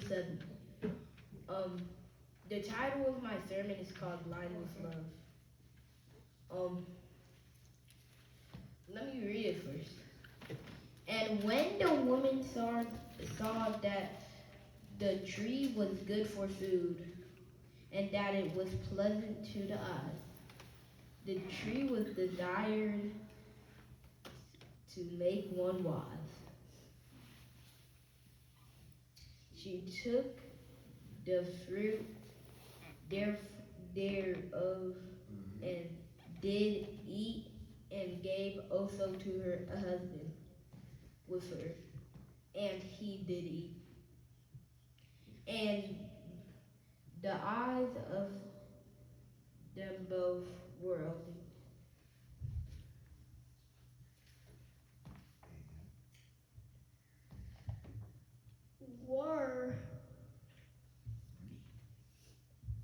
through 7. The title of my sermon is called Blind with Love. Let me read it first. And when the woman saw that the tree was good for food, and that it was pleasant to the eyes, the tree was desired to make one wise. She took the fruit thereof and did eat, and gave also to her husband with her, and he did eat. And the eyes of them both were opened.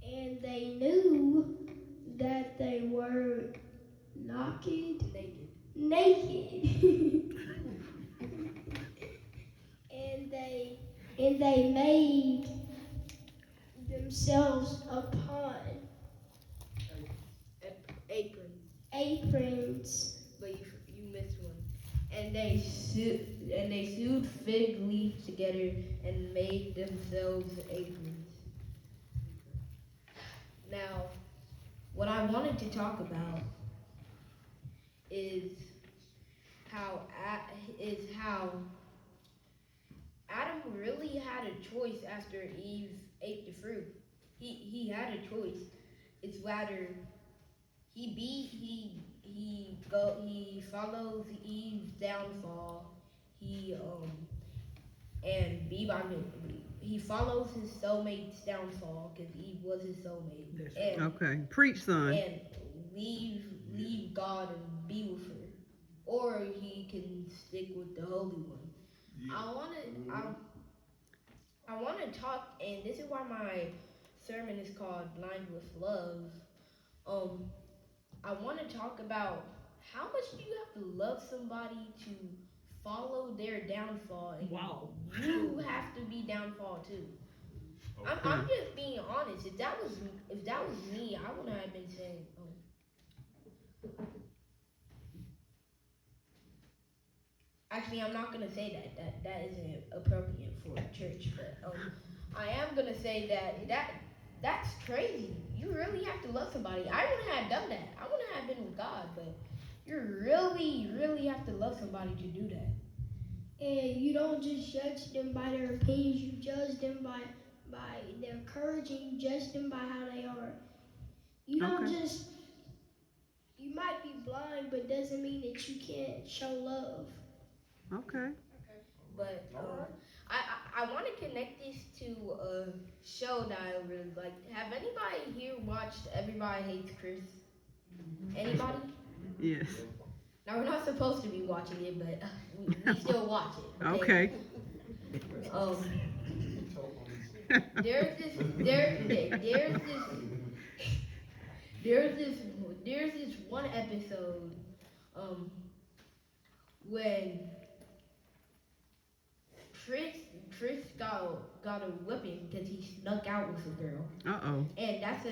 And they knew that they were naked. and they made themselves upon aprons. But you missed one. And they sewed fig leaves together and made themselves aprons. Now, what I wanted to talk about is how Adam really had a choice after Eve ate the fruit. He had a choice. It's whether he follows Eve's downfall. He follows his soulmate's downfall because Eve was his soulmate. Okay, preach, son. And leave God and be with her, or he can stick with the Holy One. I wanna talk, and this is why my sermon is called Blind with Love. I want to talk about how much do you have to love somebody to follow their downfall, and you have to be downfall too. Okay. I'm just being honest. If that was me, I wouldn't have been saying, Actually, I'm not gonna say that isn't appropriate for church, but I am gonna say that's crazy. You really have to love somebody. I wouldn't have done that. I wouldn't have been with God, but you really, really have to love somebody to do that. And you don't just judge them by their opinions, you judge them by their courage, and you judge them by how they are. You don't just, you might be blind, but doesn't mean that you can't show love. Okay. But I want to connect this to a show that I really like. Have anybody here watched Everybody Hates Chris? Anybody? Yes. Now, we're not supposed to be watching it, but we still watch it. Okay. There's this one episode when Chris got a whipping because he snuck out with a girl. And that's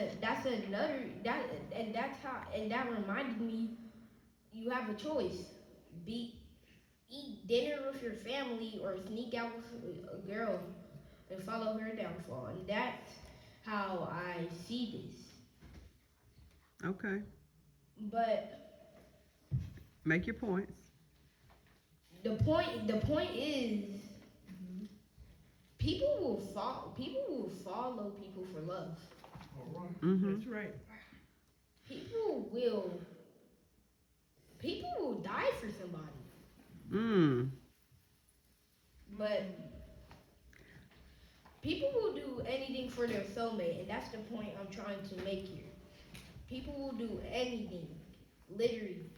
that reminded me, you have a choice. Eat dinner with your family or sneak out with a girl and follow her downfall. And that's how I see this. Okay. But make your points. The point is, people will follow people for love. All right. Mm-hmm. That's right. People will die for somebody. But people will do anything for their soulmate, and that's the point I'm trying to make here. People will do anything, literally.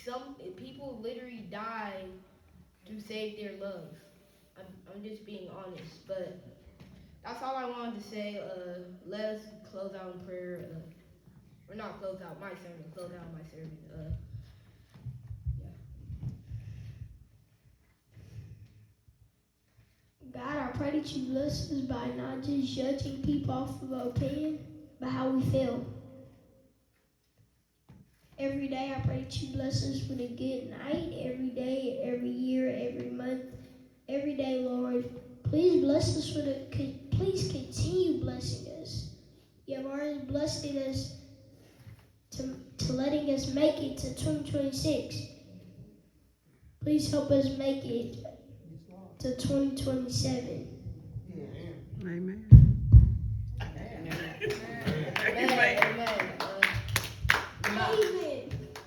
Some people literally die to save their love. I'm just being honest, but that's all I wanted to say. Let us close out in prayer. Or not close out my sermon. Close out my sermon. God, I pray that that you bless us by not just judging people off of our opinion, but how we feel. Every day I pray that you bless us with a good night. Every day, every year, every month, every day, Lord. Please bless us please continue blessing us. You have already blessed us to letting us make it to 2026. Please help us make it to 2027. Amen.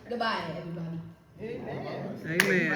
Goodbye, everybody. Amen.